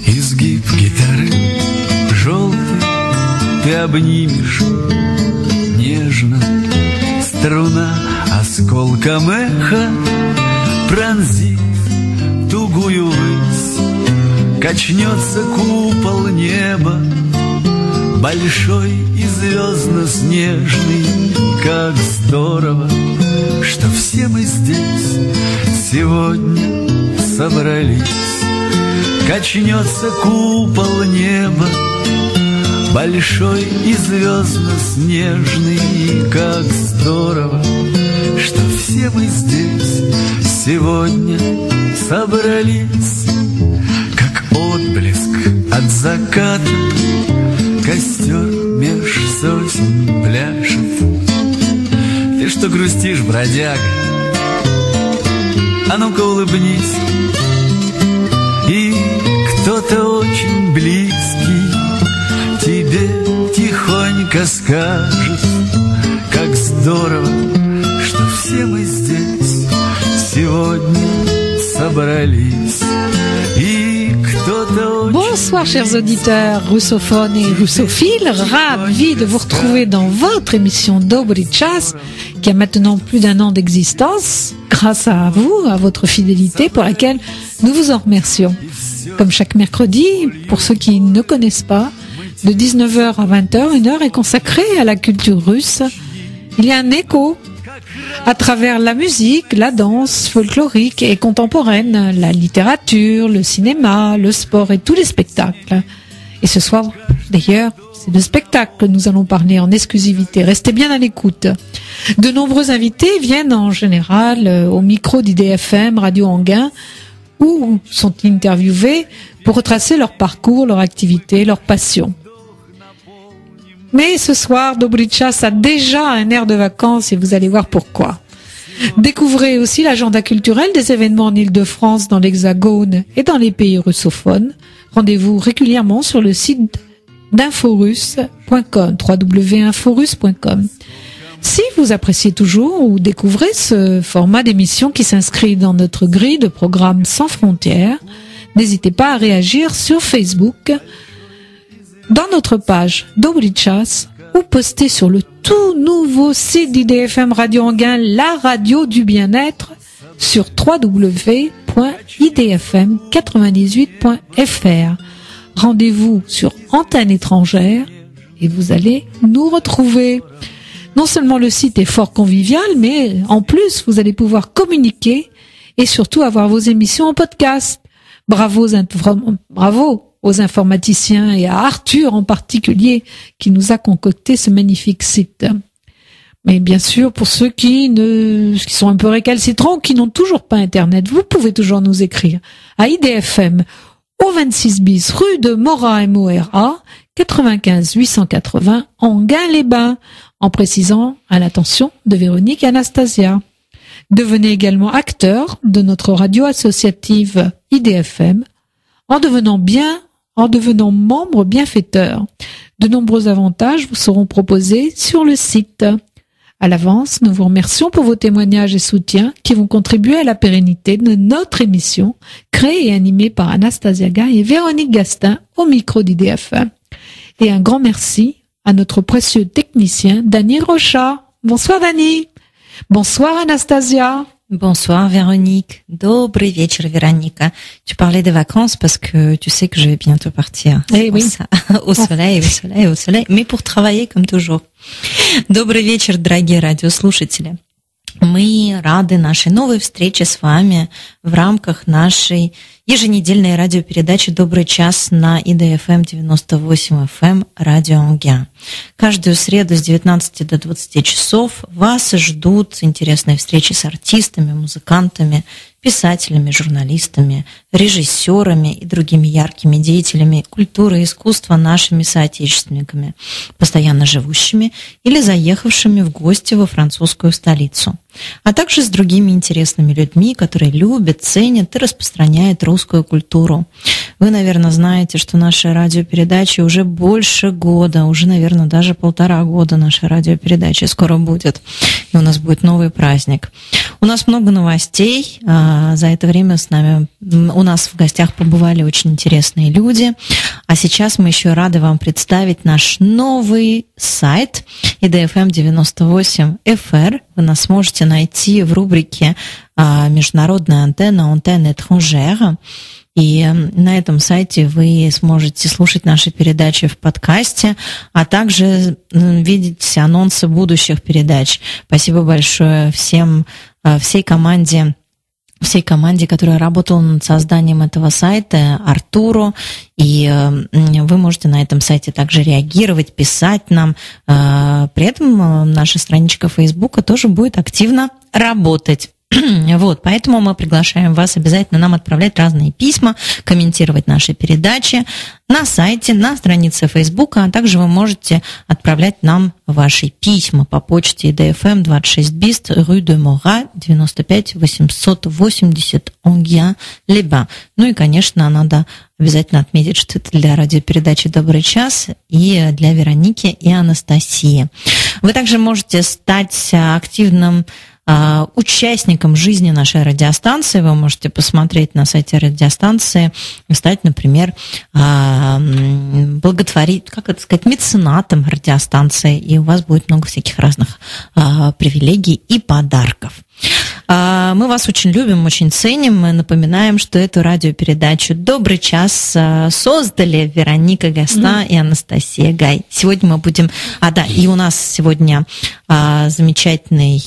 Изгиб гитары желтый ты обнимешь нежно, струна осколком эха пронзит тугую высь, качнется купол неба, большой и звездно-снежный. Как здорово, что все мы здесь сегодня собрались. Качнется купол неба, большой и звездно-снежный. Как здорово, что все мы здесь сегодня собрались. Как отблеск от заката, костер меж сосен пляшет. Ты что грустишь, бродяга? А ну-ка улыбнись. И кто-то очень близкий тебе тихонько скажет: как здорово, что все мы здесь сегодня собрались. И кто-то... Bonsoir chers auditeurs russophones et russophiles, ravi de vous retrouver dans votre émission Dobry Czas, qui a maintenant plus d'1 an d'existence, grâce à vous, à votre fidélité pour laquelle nous vous en remercions. Comme chaque mercredi, pour ceux qui ne connaissent pas, de 19h à 20h, une heure est consacrée à la culture russe. Il y a un écho à travers la musique, la danse folklorique et contemporaine, la littérature, le cinéma, le sport et tous les spectacles. Et ce soir, d'ailleurs, c'est de spectacle que nous allons parler en exclusivité. Restez bien à l'écoute. De nombreux invités viennent en général au micro d'IDFM, Radio Anguin, où sont interviewés pour retracer leur parcours, leur activité, leur passion. Mais ce soir, Dobry Czas a déjà un air de vacances et vous allez voir pourquoi. Découvrez aussi l'agenda culturel des événements en Île-de-France, dans l'Hexagone et dans les pays russophones. Rendez-vous régulièrement sur le site d'inforusse.com, www.inforusse.com. Si vous appréciez toujours ou découvrez ce format d'émission qui s'inscrit dans notre grille de programmes sans frontières, n'hésitez pas à réagir sur Facebook, dans notre page Dobry Czas, ou poster sur le tout nouveau site d'IDFM Radio Anguin, la radio du bien-être, sur www.idfm98.fr. Rendez-vous sur Antenne étrangère et vous allez nous retrouver. Non seulement le site est fort convivial, mais en plus vous allez pouvoir communiquer et surtout avoir vos émissions en podcast. Bravo aux informaticiens et à Arthur en particulier qui nous a concocté ce magnifique site. Mais bien sûr, pour ceux qui sont un peu récalcitrants ou qui n'ont toujours pas Internet, vous pouvez toujours nous écrire à IDFM au 26 bis rue de Morat MORA 95 880 Anguin-les-Bains, en précisant à l'attention de Véronique et Anastasia. Devenez également acteur de notre radio associative IDFM en devenant membre bienfaiteur. De nombreux avantages vous seront proposés sur le site. À l'avance, nous vous remercions pour vos témoignages et soutiens qui vont contribuer à la pérennité de notre émission, créée et animée par Anastasia Gay et Véronique Gastin au micro d'IDFM. Et un grand merci à notre précieux technicien Dany Rochat. Bonsoir Dany. Bonsoir Anastasia. Bonsoir Véronique. Добрый вечер, Véronica. Tu parlais des vacances parce que tu sais que je vais bientôt partir. Eh oui. Au soleil, mais pour travailler comme toujours. Добрый вечер, дорогие радиослушатели. Мы рады нашей новой встрече с вами в рамках нашей еженедельной радиопередачи «Добрый час» на ИДФМ 98 FM Радио Анguin. Каждую среду с 19 до 20 часов вас ждут интересные встречи с артистами, музыкантами, писателями, журналистами, режиссерами и другими яркими деятелями культуры и искусства, нашими соотечественниками, постоянно живущими или заехавшими в гости во французскую столицу, а также с другими интересными людьми, которые любят, ценят и распространяют русский русскую культуру. Вы, наверное, знаете, что наши радиопередачи уже больше года, уже, наверное, даже 1,5 года нашей радиопередачи скоро будет. И у нас будет новый праздник. У нас много новостей. За это время у нас в гостях побывали очень интересные люди. А сейчас мы еще рады вам представить наш новый сайт EDFM 98 FR. Вы нас сможете найти в рубрике «Международная антенна» «Antenne étrangère». И на этом сайте вы сможете слушать наши передачи в подкасте, а также видеть анонсы будущих передач. Спасибо большое всей команде, которая работала над созданием этого сайта, Артуру. И вы можете на этом сайте также реагировать, писать нам. При этом наша страничка Фейсбука тоже будет активно работать. Вот, поэтому мы приглашаем вас обязательно нам отправлять разные письма, комментировать наши передачи на сайте, на странице Фейсбука, а также вы можете отправлять нам ваши письма по почте EDFM 26 Бист, Rue de Morat, 95 880 Enghien-les-Bains. Ну и, конечно, надо обязательно отметить, что это для радиопередачи «Добрый час» и для Вероники и Анастасии. Вы также можете стать активным участником жизни нашей радиостанции. Вы можете посмотреть на сайте радиостанции, стать, например, меценатом радиостанции, и у вас будет много всяких разных привилегий и подарков. Мы вас очень любим, очень ценим. Мы напоминаем, что эту радиопередачу «Добрый час» создали Вероника Гастан и Анастасия Гай. Сегодня мы будем... и у нас сегодня замечательный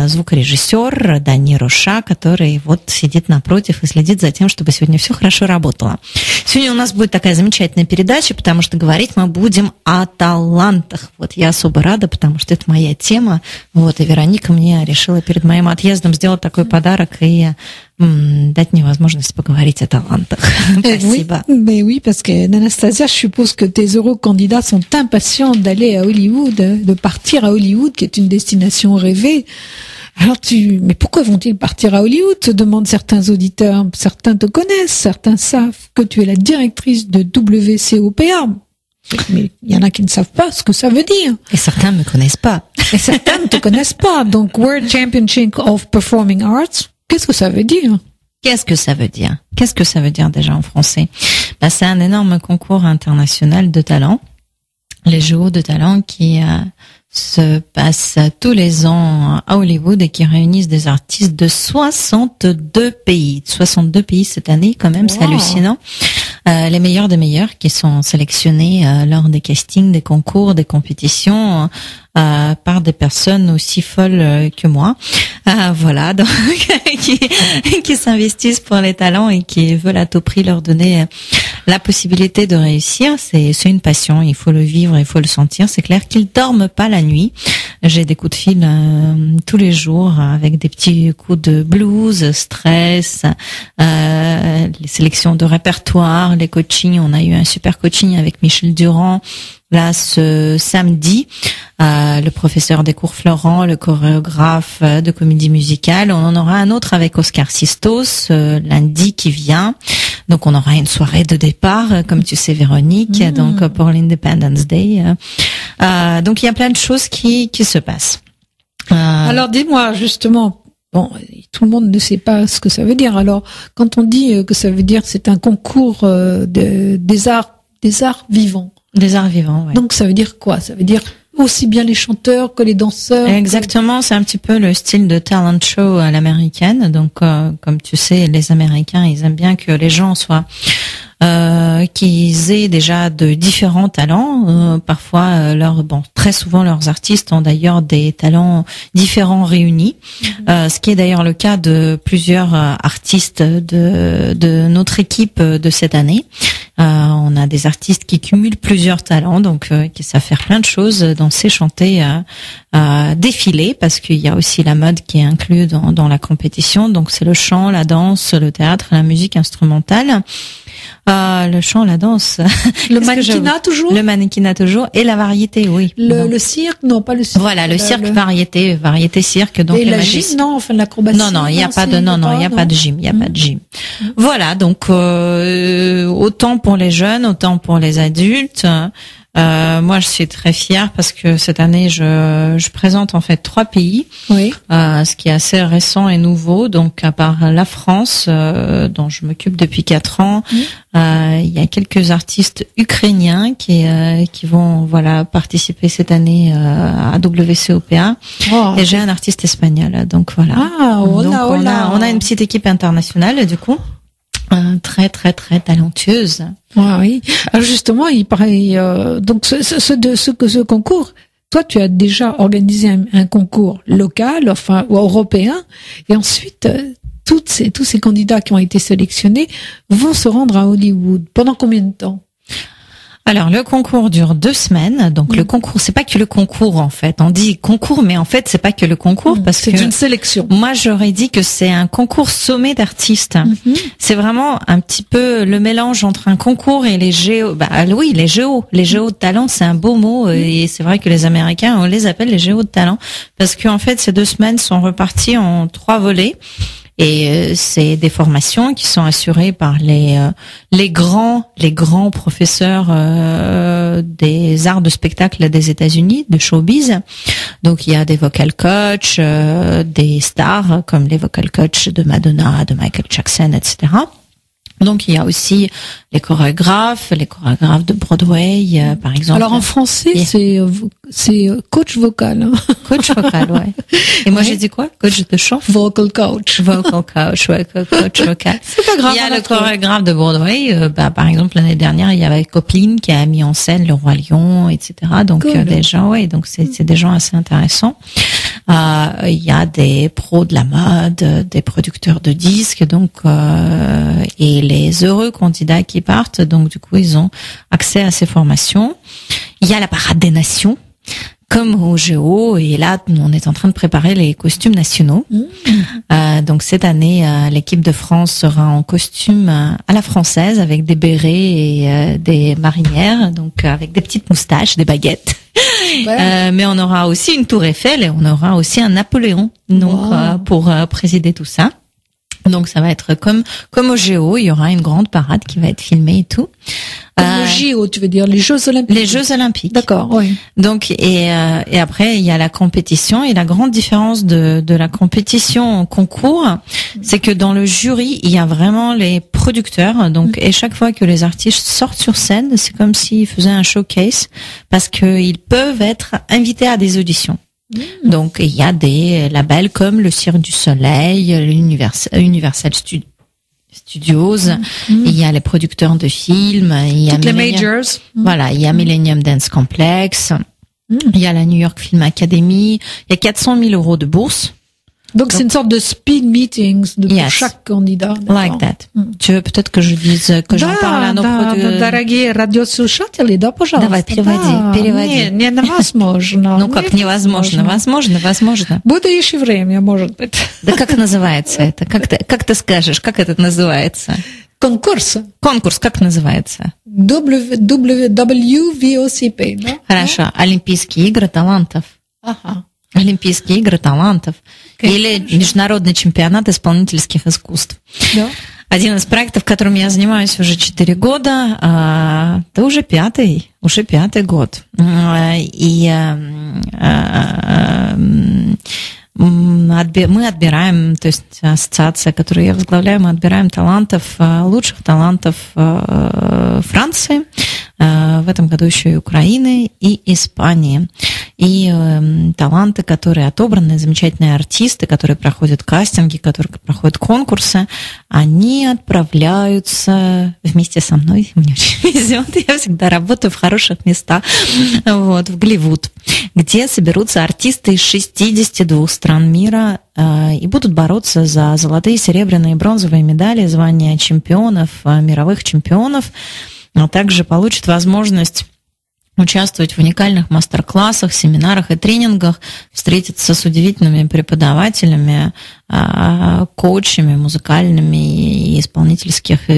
звукорежиссер Дани Роша, который вот сидит напротив и следит за тем, чтобы сегодня все хорошо работало. Сегодня у нас будет такая замечательная передача, потому что говорить мы будем о талантах. Вот я особо рада, потому что это моя тема. Вот, и Вероника мне решила перед моим отъездом сделать такой подарок и дать мне возможность поговорить о талантах. Спасибо. Oui, parce que Anastasia, je suppose que tes eurocandidats sont impatients d'aller à Hollywood, de partir à Hollywood, qui est une destination rêvée. Alors mais pourquoi vont-ils partir à Hollywood, se demandent certains auditeurs. Certains te connaissent, certains savent que tu es la directrice de WCOPA. Mais il y en a qui ne savent pas ce que ça veut dire. Et certains ne me connaissent pas. Et certains ne te connaissent pas. Donc, World Championship of Performing Arts, qu'est-ce que ça veut dire? Qu'est-ce que ça veut dire? Qu'est-ce que ça veut dire déjà en français? C'est un énorme concours international de talent. Les JO de talent qui se passent tous les ans à Hollywood et qui réunissent des artistes de 62 pays. 62 pays cette année, quand même, c'est hallucinant. Les meilleurs des meilleurs qui sont sélectionnés lors des castings, des concours, des compétitions par des personnes aussi folles que moi. Voilà, donc qui s'investissent pour les talents et qui veulent à tout prix leur donner la possibilité de réussir. C'est une passion, il faut le vivre, il faut le sentir. C'est clair qu'ils dorment pas la nuit. J'ai des coups de fil tous les jours avec des petits coups de blues, stress, les sélections de répertoire, les coachings. On a eu un super coaching avec Michel Durand là ce samedi. Le professeur des cours Florent, le chorégraphe de comédie musicale. On en aura un autre avec Oscar Sistos lundi qui vient. Donc on aura une soirée de départ, comme tu sais Véronique, donc pour l'Independence Day. Donc il y a plein de choses qui se passent. Alors dis-moi justement, bon, tout le monde ne sait pas ce que ça veut dire. Alors quand on dit que ça veut dire c'est un concours des arts vivants. Des arts vivants, ouais. Donc ça veut dire quoi? Ça veut dire aussi bien les chanteurs que les danseurs. Exactement, c'est un petit peu le style de talent show à l'américaine. Donc, comme tu sais, les Américains, ils aiment bien que les gens soient qu'ils aient déjà de différents talents. Parfois, très souvent, leurs artistes ont d'ailleurs des talents différents réunis. Ce qui est d'ailleurs le cas de plusieurs artistes de notre équipe de cette année. On a des artistes qui cumulent plusieurs talents, donc qui savent faire plein de choses, danser, chanter, défiler, parce qu'il y a aussi la mode qui est inclue dans la compétition. Donc c'est le chant, la danse, le théâtre, la musique instrumentale. Le chant, la danse. Le mannequinat toujours? Le mannequinat toujours. Et la variété, oui. Le cirque? Non, pas le cirque. Voilà, le cirque, variété cirque. Donc et la gym, non, enfin l'acrobatie. Non, il n'y a pas de, il n'y a pas de gym, il n'y a pas de gym. Voilà, donc, autant pour les jeunes, autant pour les adultes. Moi, je suis très fière parce que cette année, je présente en fait 3 pays, oui. Ce qui est assez récent et nouveau. Donc, à part la France, dont je m'occupe depuis 4 ans, il y a quelques artistes ukrainiens qui vont participer cette année à WCOPA. Oh, et j'ai un artiste espagnol. Donc voilà. Donc, on a une petite équipe internationale du coup. Très très très talentueuse. Oui. Alors justement, il paraît donc ce concours. Toi, tu as déjà organisé un concours local, enfin ou européen, et ensuite tous ces candidats qui ont été sélectionnés vont se rendre à Hollywood. Pendant combien de temps? Alors, le concours dure 2 semaines. Donc, le concours, c'est pas que le concours, en fait. On dit concours, mais en fait, c'est pas que le concours parce que c'est une sélection. Moi, j'aurais dit que c'est un concours sommet d'artistes. C'est vraiment un petit peu le mélange entre un concours et les géos. Les géos de talent, c'est un beau mot. Et c'est vrai que les Américains, on les appelle les géos de talent parce qu'en fait, ces 2 semaines sont reparties en 3 volets. Et c'est des formations qui sont assurées par les grands professeurs des arts de spectacle des États-Unis, de showbiz. Donc il y a des vocal coachs, des stars comme les vocal coachs de Madonna, de Michael Jackson, etc. Donc il y a aussi les chorégraphes de Broadway, par exemple. Alors en français, c'est coach vocal. Hein. Coach vocal, ouais. Et moi j'ai dit quoi? Coach de chant? Vocal coach. Vocal coach, ouais, coach vocal. C'est pas grave. Il y a le chorégraphe de Broadway. Par exemple l'année dernière, il y avait Copline qui a mis en scène Le Roi Lion, etc. Donc cool. Des gens, ouais, donc c'est des gens assez intéressants. Il y a des pros de la mode, des producteurs de disques, donc et les heureux candidats qui partent, donc du coup ils ont accès à ces formations. Il y a la parade des nations, comme au Géo, et là on est en train de préparer les costumes nationaux. Donc cette année, l'équipe de France sera en costume à la française avec des bérets et des marinières, donc avec des petites moustaches, des baguettes. Ouais. Mais on aura aussi une tour Eiffel et on aura aussi un Napoléon, donc pour présider tout ça. Donc ça va être comme au Géo, il y aura une grande parade qui va être filmée et tout. Le JO, tu veux dire les Jeux Olympiques. Les Jeux Olympiques. D'accord, oui. Donc et après il y a la compétition, et la grande différence de la compétition au concours, c'est que dans le jury, il y a vraiment les producteurs, donc et chaque fois que les artistes sortent sur scène, c'est comme s'ils faisaient un showcase parce que ils peuvent être invités à des auditions. Donc il y a des labels comme le Cirque du Soleil, Universal Studios, il y a les producteurs de films, il y a toutes les majors. Voilà, il y a Millennium Dance Complex, il y a la New York Film Academy, il y a 400 000 € de bourse. Donc c'est une sorte de speed meetings pour chaque candidat. Like that. Tu veux peut-être que je dise, que j'en parle à nos producteurs? Дорогие радиослушатели, да, пожалуйста. Давай, переводи. Невозможно. Ну как невозможно? Возможно. Будущее время, может быть. Да как называется это? Как ты скажешь, как это называется? Конкурс, как называется? WVOCP, да? Хорошо. Олимпийские игры талантов. Ага. Олимпийские игры талантов. Или Международный чемпионат исполнительских искусств. Да. Один из проектов, которым я занимаюсь уже 4 года, это уже пятый год. И мы отбираем, то есть ассоциация, которую я возглавляю, мы отбираем лучших талантов Франции, в этом году еще и Украины, и Испании. И таланты, которые отобраны, замечательные артисты, которые проходят кастинги, которые проходят конкурсы, они отправляются вместе со мной. Мне очень везет, я всегда работаю в хороших местах, в Голливуд, где соберутся артисты из 62 стран мира и будут бороться за золотые, серебряные, бронзовые медали, звания чемпионов, мировых чемпионов, а также получат возможность участвовать в уникальных мастер-классах, семинарах и тренингах, встретиться с удивительными преподавателями, коучами музыкальными и исполнительских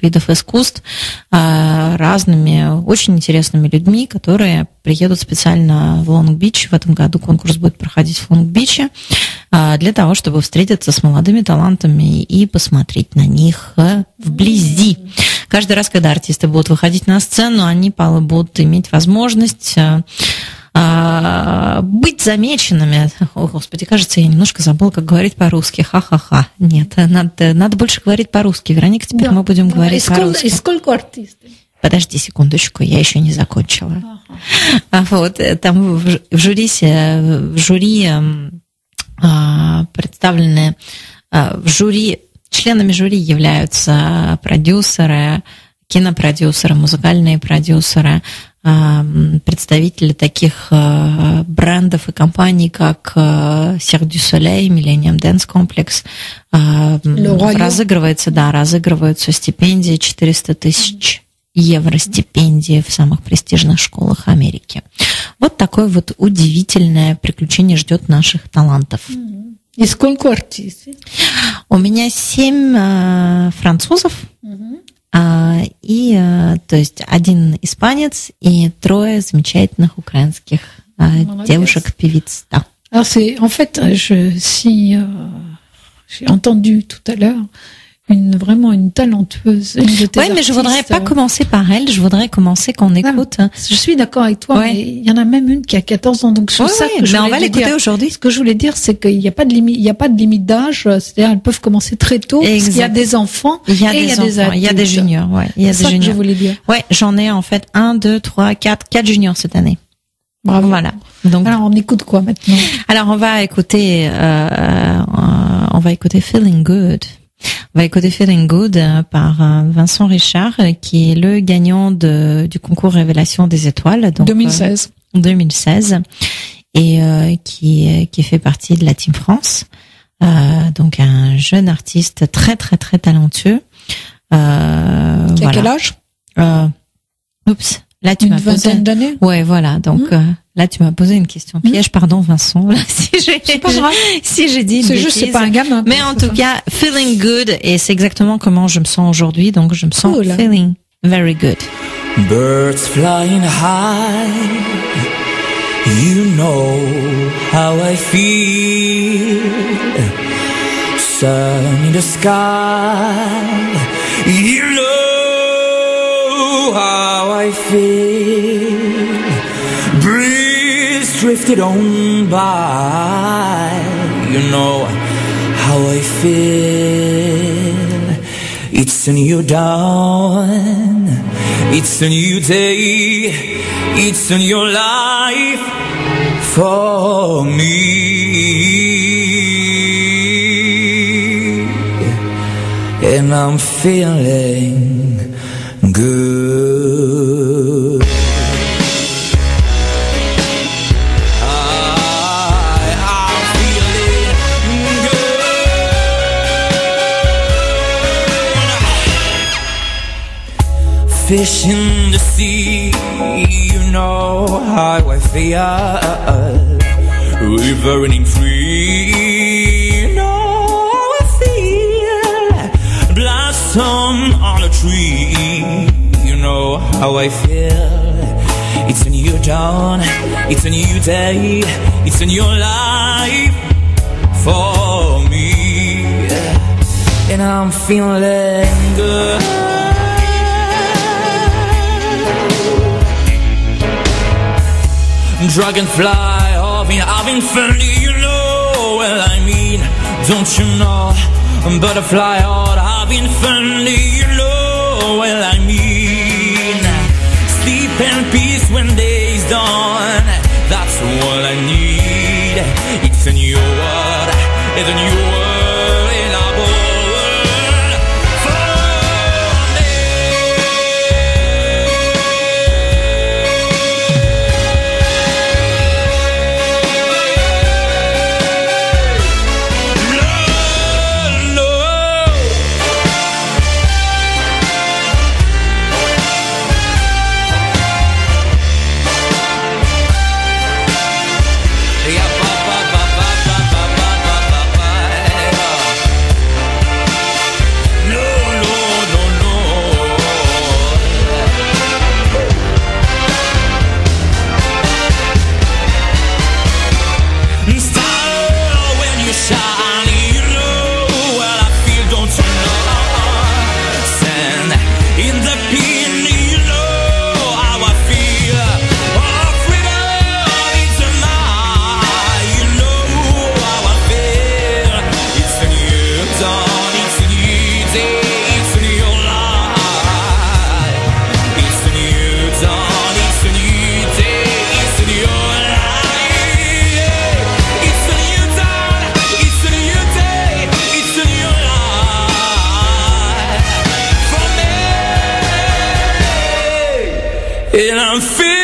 видов искусств, разными очень интересными людьми, которые приедут специально в Лонг-Бич. В этом году конкурс будет проходить в Лонг-Биче для того, чтобы встретиться с молодыми талантами и посмотреть на них вблизи. Каждый раз, когда артисты будут выходить на сцену, они будут иметь возможность быть замеченными. О, Господи, кажется, я немножко забыла, как говорить по-русски. Ха-ха-ха. Нет, надо больше говорить по по-русски. Вероника, теперь мы будем говорить по-русски. И сколько артистов? Подожди секундочку, я еще не закончила. Вот, там в жюри представлены членами жюри являются продюсеры, кинопродюсеры, музыкальные продюсеры, представители таких брендов и компаний, как Cirque du Soleil, Millennium Dance Complex. Разыгрываются стипендии, 400 тысяч евро стипендии в самых престижных школах Америки. Вот такое вот удивительное приключение ждет наших талантов. И сколько артистов? У меня 7 французов, то есть 1 испанец и 3 замечательных украинских девушек-певиц. Да. Alors en fait, j'ai entendu tout à l'heure vraiment une talentueuse. Oui, mais je voudrais pas commencer par elle, je voudrais commencer qu'on écoute. Je suis d'accord avec toi, mais il y en a même une qui a 14 ans, donc c'est ça que je voulais dire. On va l'écouter aujourd'hui. Ce que je voulais dire, c'est qu'il n'y a pas de limite d'âge, c'est-à-dire elles peuvent commencer très tôt, parce qu'il y a des enfants et il y a des adultes. Il y a des juniors, C'est ça que je voulais dire. Ouais, j'en ai en fait 1, 2, 3, 4 juniors cette année. Bravo. Voilà. Donc, alors on écoute quoi maintenant? Alors on va écouter Feeling Good. On va écouter Feeling Good par Vincent Richard, qui est le gagnant du concours Révélation des étoiles. Donc, 2016. 2016. Et qui fait partie de la Team France. Donc un jeune artiste très très très talentueux. Qui a quel âge? Là, tu m'as posé... Une vingtaine d'années? Ouais, voilà. Donc, là, tu m'as posé une question piège. Pardon, Vincent. Là, c'est pas grave. Si j'ai dit une bêtise. C'est pas un gamin. Mais en tout cas, feeling good. Et c'est exactement comment je me sens aujourd'hui. Donc, je me sens feeling very good. Birds flying high. You know how I feel. Sun in the sky. You know how I feel. Breeze drifted on by. You know how I feel. It's a new dawn. It's a new day. It's a new life for me. And I'm feeling good. I'm feeling good. Fish in the sea, you know how I feel. River running free, you know how I feel. Blossom on a tree, you know how I feel. It's a new dawn, it's a new day, it's a new life for me. And I'm feeling good. Dragonfly, having fun, you know what I mean. Don't you know? Butterfly heart, having fun, you know what I mean. Sleep and peace when day's done, that's what I need. It's a new world, it's a new world in our world. and I'm feeling